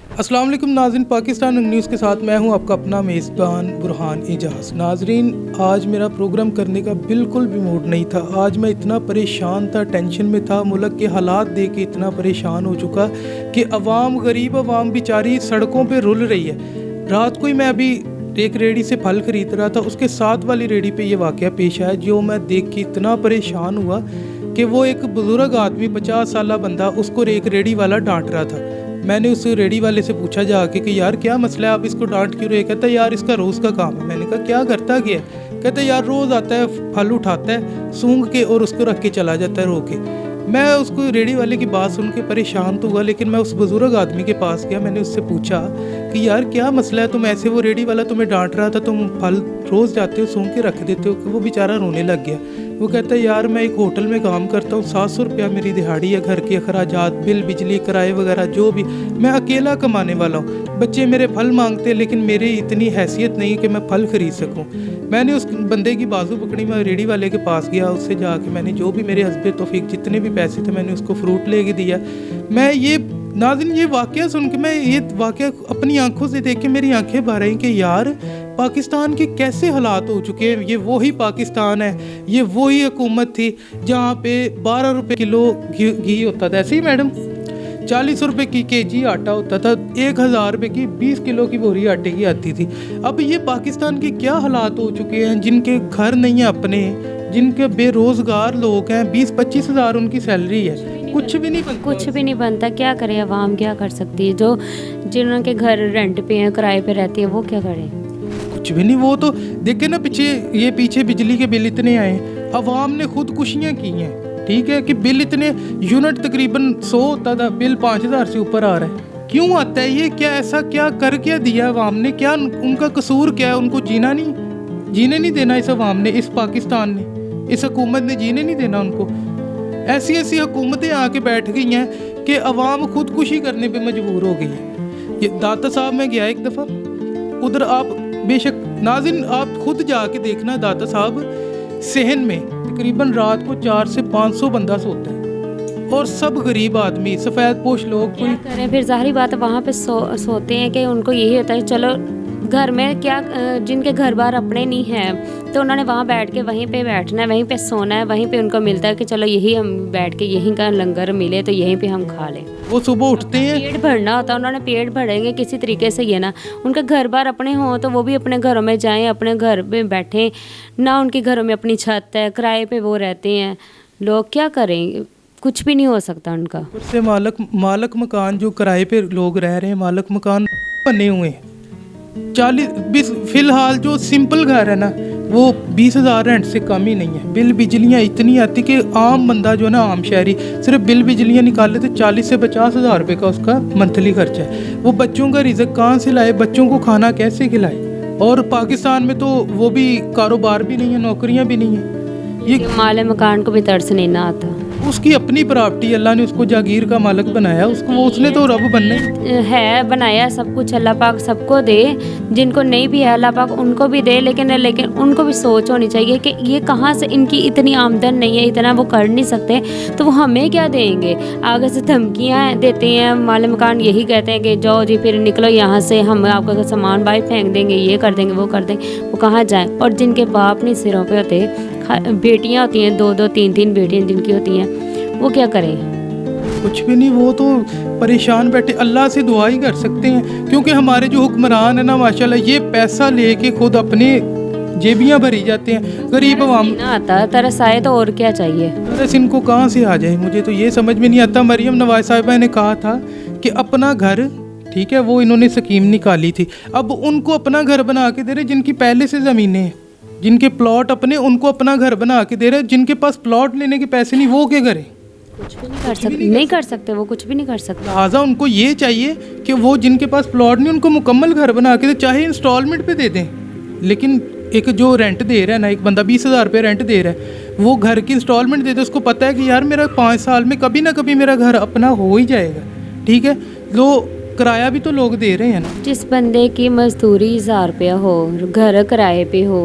अस्सलाम वालेकुम नाज़रीन, पाकिस्तान न्यूज़ के साथ मैं हूं आपका अपना मेज़बान बुरहान एजाज़। नाज़रीन, आज मेरा प्रोग्राम करने का बिल्कुल भी मूड नहीं था। आज मैं इतना परेशान था, टेंशन में था, मुल्क के हालात देख के इतना परेशान हो चुका कि अवाम, गरीब अवाम बेचारी सड़कों पे रुल रही है। रात को ही मैं अभी एक रेडी से फल ख़रीद रहा था, उसके साथ वाली रेडी पे ये वाक़या पेश आया जो मैं देख के इतना परेशान हुआ कि वो एक बुज़ुर्ग आदमी 50 साला बंदा, उसको एक रेडी वाला डांट रहा था। मैंने उस रेडी वाले से पूछा जाके कि यार क्या मसला है, आप इसको डांट क्यों रहे? कहता है यार इसका रोज़ का काम है। मैंने कहा क्या करता क्या है? कहता है यार रोज़ आता है, फल उठाता है सूंघ के और उसको रख के चला जाता है रो के। मैं उसको रेडी वाले की बात सुन के परेशान तो हुआ, लेकिन मैं उस बुज़ुर्ग आदमी के पास गया। मैंने उससे पूछा कि यार क्या मसला है, तुम ऐसे, वो रेडी वाला तुम्हें डांट रहा था, तुम फल रोज़ जाते हो सूंघ के रख देते हो। कि वो बेचारा रोने लग गया। वो कहता है यार मैं एक होटल में काम करता हूँ, 700 रुपया मेरी दिहाड़ी है, घर के अखराजात, बिल, बिजली, किराए वगैरह जो भी, मैं अकेला कमाने वाला हूँ। बच्चे मेरे फल मांगते हैं लेकिन मेरी इतनी हैसियत नहीं है कि मैं फल ख़रीद सकूँ। मैंने उस बंदे की बाजू पकड़ी, मैं रेडी वाले के पास गया, उससे जाके मैंने जो भी मेरे हस्बे तौफीक जितने भी पैसे थे मैंने उसको फ्रूट ले के दिया। मैं ये नाज़रीन, ये वाक़या सुन के, मैं ये वाक़या अपनी आंखों से देख के मेरी आंखें भर रही कि यार पाकिस्तान के कैसे हालात हो चुके हैं। ये वही पाकिस्तान है, ये वही हुकूमत थी जहाँ पे 12 रुपये किलो घी होता था, ऐसे ही मैडम 40 रुपये की केजी आटा होता था, 1000 रुपये की 20 किलो की बोरी आटे की आती थी। अब ये पाकिस्तान के क्या हालात हो चुके हैं, जिनके घर नहीं है अपने, जिनके बेरोज़गार लोग हैं, 20-25 हज़ार उनकी सैलरी है, कुछ भी नहीं बनता। क्या करे अवाम, क्या कर सकती है? जो जिनके घर रेंट पे हैं, किराए पे रहती है, वो क्या करें? कुछ भी नहीं। वो तो देखे ना पीछे बिजली के बिल इतने आए, अवाम ने खुदकुशियाँ की हैं, ठीक है, कि बिल इतने, यूनिट तकरीबन 100 होता था, बिल 5000 से ऊपर आ रहा है। क्यों आता है ये? क्या ऐसा क्या कर क्या दिया अवाम ने? क्या उनका कसूर क्या है? उनको जीने नहीं देना इस अवाम ने, इस पाकिस्तान ने, इस हुकूमत ने जीने नहीं देना उनको। ऐसी ऐसी हुकूमतें आके बैठ गई हैं कि अवाम खुदकुशी करने पे मजबूर हो गई है। ये दाता साहब में गया एक दफ़ा, उधर आप बेशक नाज़रीन आप खुद जाके देखना, दाता साहब सहन में तकरीबन रात को 400 से 500 बंदा सोता है और सब गरीब आदमी, सफ़ेद पोश लोग। क्या करें फिर? ज़ाहिर बात है वहाँ पे सोते हैं कि उनको यही होता है चलो घर में क्या, जिनके घर बार अपने नहीं हैं तो उन्होंने वहाँ बैठ के वहीं पे बैठना है, वहीं पे सोना है, वहीं पे उनको मिलता है कि चलो यही हम बैठ के यहीं का लंगर मिले तो यहीं पे हम खा लें। वो सुबह उठते हैं, पेट भरना होता है, उन्होंने पेट भरेंगे किसी तरीके से, ये ना उनके घर बार अपने हों तो वो भी अपने घरों में जाएं, अपने घर में बैठें ना। उनके घरों में अपनी छत है, किराए पे वो रहते हैं, लोग क्या करें? कुछ भी नहीं हो सकता उनका। उससे मालक मकान, जो किराए पे लोग रह रहे हैं, मालक मकान बने हुए हैं 40-20। फिलहाल जो सिंपल घर है ना, वो 20,000 रेंट से कम ही नहीं है। बिल बिजलियाँ इतनी आती कि आम बंदा जो है ना, आम शहरी, सिर्फ बिल बिजलियाँ निकाले तो 40 से 50 हज़ार रुपये का उसका मंथली खर्चा है। वो बच्चों का रिज़्क कहाँ से लाए, बच्चों को खाना कैसे खिलाए? और पाकिस्तान में तो वो भी कारोबार भी नहीं है, नौकरियाँ भी नहीं है। ये माले मकान को भी तरस नहीं ना आता। उसकी अपनी प्रॉपर्टी, अल्लाह ने उसको जागीर का मालिक बनाया, उसने तो रब बनना है, बनाया सब कुछ। अल्लाह पाक सबको दे, जिनको नहीं भी है अल्लाह पाक उनको भी दे, लेकिन उनको भी सोच होनी चाहिए कि ये कहाँ से, इनकी इतनी आमदन नहीं है, इतना वो कर नहीं सकते तो वो हमें क्या देंगे? आगे से धमकियाँ देते हैं माले मकान, यही कहते हैं कि जाओ जी फिर निकलो यहाँ से, हम आपका सामान बाहर फेंक देंगे, ये कर देंगे, वो कर देंगे। वो कहाँ जाए? और जिनके बाप नहीं सिरों पर होते, बेटियां होती हैं, 2-2 3-3 बेटियां जिनकी होती हैं, वो क्या करें? कुछ भी नहीं। वो तो परेशान बैठे, अल्लाह से दुआ ही कर सकते हैं, क्योंकि हमारे जो हुक्मरान है ना, माशाल्लाह, ये पैसा लेके खुद अपने जेबियां भरी जाते हैं। गरीब आवाम ना आता, तरस आए तो और क्या चाहिए? तरस इनको कहाँ से आ जाए, मुझे तो ये समझ में नहीं आता। मरियम नवाज साहिबा ने कहा था कि अपना घर, ठीक है, वो इन्होंने स्कीम निकाली थी, अब उनको अपना घर बना के दे रहे जिनकी पहले से ज़मीनें हैं, जिनके प्लॉट अपने, उनको अपना घर बना के दे रहे, जिनके पास प्लॉट लेने के पैसे नहीं, वो क्या करें? कुछ भी नहीं कर सकते, वो कुछ भी नहीं कर सकते। लिहाजा उनको ये चाहिए कि वो जिनके पास प्लॉट नहीं, उनको मुकम्मल घर बना के दे, चाहे इंस्टॉलमेंट पे दे दें, लेकिन एक जो रेंट दे रहा है ना, एक बंदा 20,000 रुपये रेंट दे रहा है, वो घर की इंस्टॉलमेंट दे दे, उसको पता है कि यार मेरा 5 साल में कभी ना कभी मेरा घर अपना हो ही जाएगा, ठीक है। लो किराया भी तो लोग दे रहे हैं ना। जिस बंदे की मजदूरी 1000 रुपया हो, घर किराए पे हो,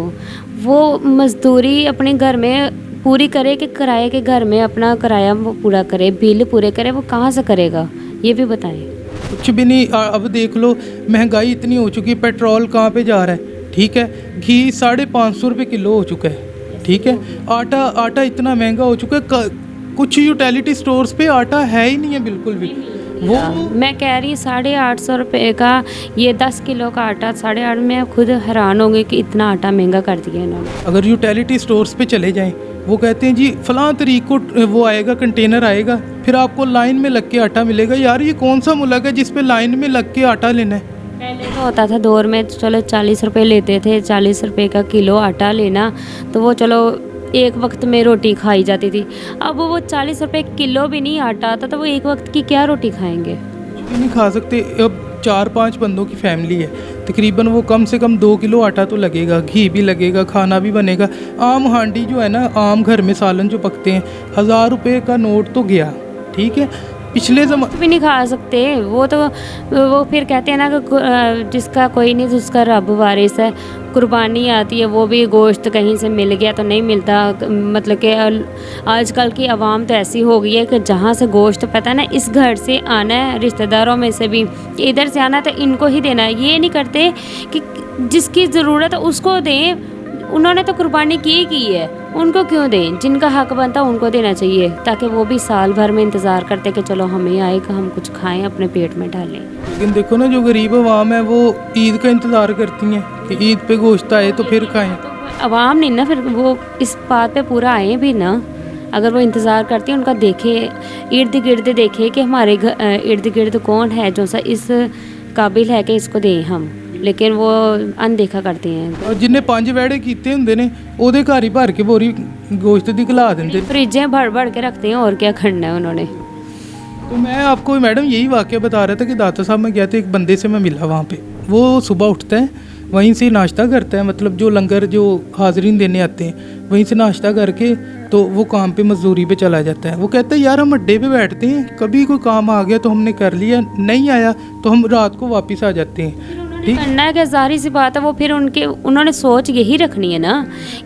वो मजदूरी अपने घर में पूरी करे कि किराए के घर में अपना किराया वो पूरा करे, बिल पूरे करे, वो कहाँ से करेगा? ये भी बताएं। कुछ भी नहीं। अब देख लो महंगाई इतनी हो चुकी है, पेट्रोल कहाँ पे जा रहा है, ठीक है, घी 550 रुपये किलो हो चुका है, ठीक है, आटा इतना महंगा हो चुका है, कुछ यूटिलिटी स्टोर्स पे आटा है ही नहीं है बिल्कुल भी। वो मैं कह रही 850 रुपये का ये 10 किलो का आटा 850 में खुद हैरान होंगे कि इतना आटा महंगा कर दिया इन्होंने। अगर यूटिलिटी स्टोर्स पे चले जाएं, वो कहते हैं जी फलां तरीक को वो आएगा, कंटेनर आएगा, फिर आपको लाइन में लग के आटा मिलेगा। यार ये कौन सा मुल्क है जिस पे लाइन में लग के आटा लेना है। पहले तो होता था दौर में चलो 40 रुपये लेते थे, 40 रुपये का किलो आटा लेना, तो वो चलो एक वक्त में रोटी खाई जाती थी। अब वो 40 रुपये किलो भी नहीं आटा आता, तो वो एक वक्त की क्या रोटी खाएंगे? कुछ भी नहीं खा सकते। अब 4-5 बंदों की फैमिली है, तकरीबन वो कम से कम 2 किलो आटा तो लगेगा, घी भी लगेगा, खाना भी बनेगा। आम हांडी जो है ना, आम घर में सालन जो पकते हैं, 1000 रुपये का नोट तो गया, ठीक है, पिछले कुछ भी नहीं खा सकते। वो फिर कहते हैं ना कि जिसका कोई नहीं उसका रब वारिस है। कुर्बानी आती है, वो भी गोश्त कहीं से मिल गया तो नहीं मिलता। मतलब कि आजकल की आवाम तो ऐसी हो गई है कि जहाँ से गोश्त पता है ना इस घर से आना है, रिश्तेदारों में से भी इधर से आना है तो इनको ही देना है। ये नहीं करते कि जिसकी ज़रूरत है उसको दें। उन्होंने तो कुर्बानी की है, उनको क्यों दें? जिनका हक बनता है उनको देना चाहिए, ताकि वो भी साल भर में इंतज़ार करते कि चलो हमें आएगा, हम कुछ खाएं, अपने पेट में डालें। लेकिन देखो ना, जो गरीब अवाम है वो ईद का इंतज़ार करती हैं कि ईद पे गोश्त आए तो फिर खाएं। अवाम नहीं ना, फिर वो इस बात पे पूरा आए भी ना। अगर वो इंतज़ार करती है, उनका देखे, इर्द गिर्द देखे कि हमारे इर्द गिर्द कौन है जो सा इस काबिल है कि इसको दें हम, लेकिन वो अनदेखा करते हैं। और जिन्हें 5 वैड़े कीते होंगे ने ਉਹਦੇ ਘਰ ਹੀ ਭਰ के बोरी गोश्त दी खिला देंगे, फ्रिजें भर के रखते हैं, और क्या करना है उन्होंने। तो मैं आपको मैडम यही वाक़या बता रहा था कि दाता साहब में गया था, एक बंदे से मैं मिला वहाँ पे। वो सुबह उठता है, वहीं से नाश्ता करता है, मतलब जो लंगर जो हाज़रीन देने आते हैं वहीं से नाश्ता करके तो वो काम पे मजदूरी पे चला जाता है। वो कहता है यार हम अड्डे पे बैठते हैं, कभी कोई काम आ गया तो हमने कर लिया, नहीं आया तो हम रात को वापस आ जाते हैं। करना है कि जाहिर सी बात है, वो फिर उन्होंने सोच यही रखनी है ना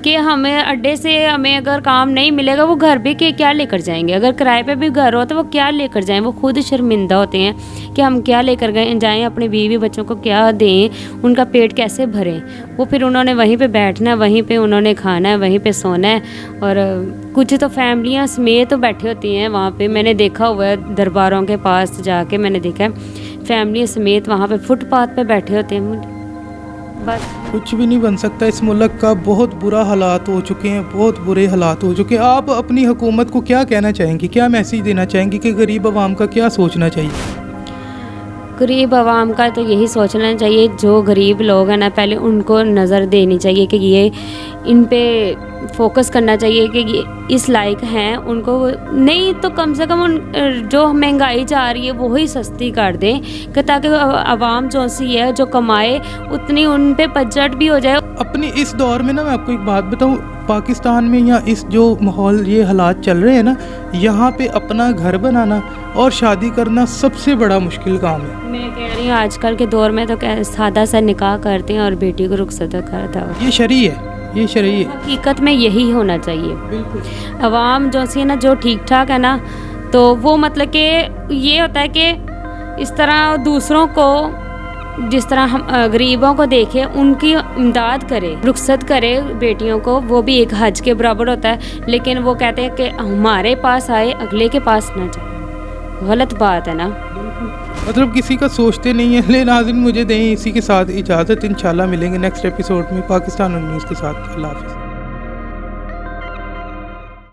कि हमें अड्डे से हमें अगर काम नहीं मिलेगा, वो घर भी के क्या लेकर जाएंगे? अगर किराए पे भी घर हो तो वो क्या लेकर जाएं? वो खुद शर्मिंदा होते हैं कि हम क्या लेकर जाएं, अपने बीवी बच्चों को क्या दें, उनका पेट कैसे भरें। वो फिर उन्होंने वहीं पे बैठना है, वहीं पे उन्होंने खाना है, वहीं पे सोना है। और कुछ तो फैमिलियाँ समेत तो बैठी होती हैं वहाँ पे, मैंने देखा हुआ है दरबारों के पास जाके, मैंने देखा है फैमिली समेत वहाँ पे फुटपाथ पे बैठे होते हैं। बस कुछ भी नहीं बन सकता। इस मुल्क का बहुत बुरा हालात हो चुके हैं, बहुत बुरे हालात हो चुके हैं। आप अपनी हुकूमत को क्या कहना चाहेंगी, क्या मैसेज देना चाहेंगी कि गरीब आवाम का क्या सोचना चाहिए? गरीब आवाम का तो यही सोचना चाहिए, जो गरीब लोग हैं ना पहले उनको नज़र देनी चाहिए कि ये इन पे फोकस करना चाहिए कि ये इस लायक हैं। उनको नहीं तो कम से कम उन जो महंगाई जा रही है वो ही सस्ती कर दें कि ताकि आवाम जो सी है जो कमाए उतनी उन पे बजट भी हो जाए। अपनी इस दौर में ना मैं आपको एक बात बताऊँ, पाकिस्तान में या इस जो माहौल ये हालात चल रहे हैं ना, यहाँ पे अपना घर बनाना और शादी करना सबसे बड़ा मुश्किल काम है। मैं कह रही हूँ आजकल के दौर में तो सादा सा निकाह करते हैं और बेटी को रुखसत करता है। ये शरई है, ये शरई है। हकीकत में यही होना चाहिए। बिल्कुल। आवाम जो सी है ना, जो ठीक ठाक है ना, तो वो मतलब कि ये होता है कि इस तरह दूसरों को, जिस तरह हम गरीबों को देखे, उनकी इमदाद करे, रुखसत करे बेटियों को, वो भी एक हज के बराबर होता है। लेकिन वो कहते हैं कि हमारे पास आए, अगले के पास ना जाए। गलत बात है ना, मतलब किसी का सोचते नहीं है। ले नाज़रीन, मुझे दें इसी के साथ इजाज़त। इंशाल्लाह मिलेंगे नेक्स्ट एपिसोड में पाकिस्तान न्यूज़ के साथ। अल्लाह हाफ़िज़।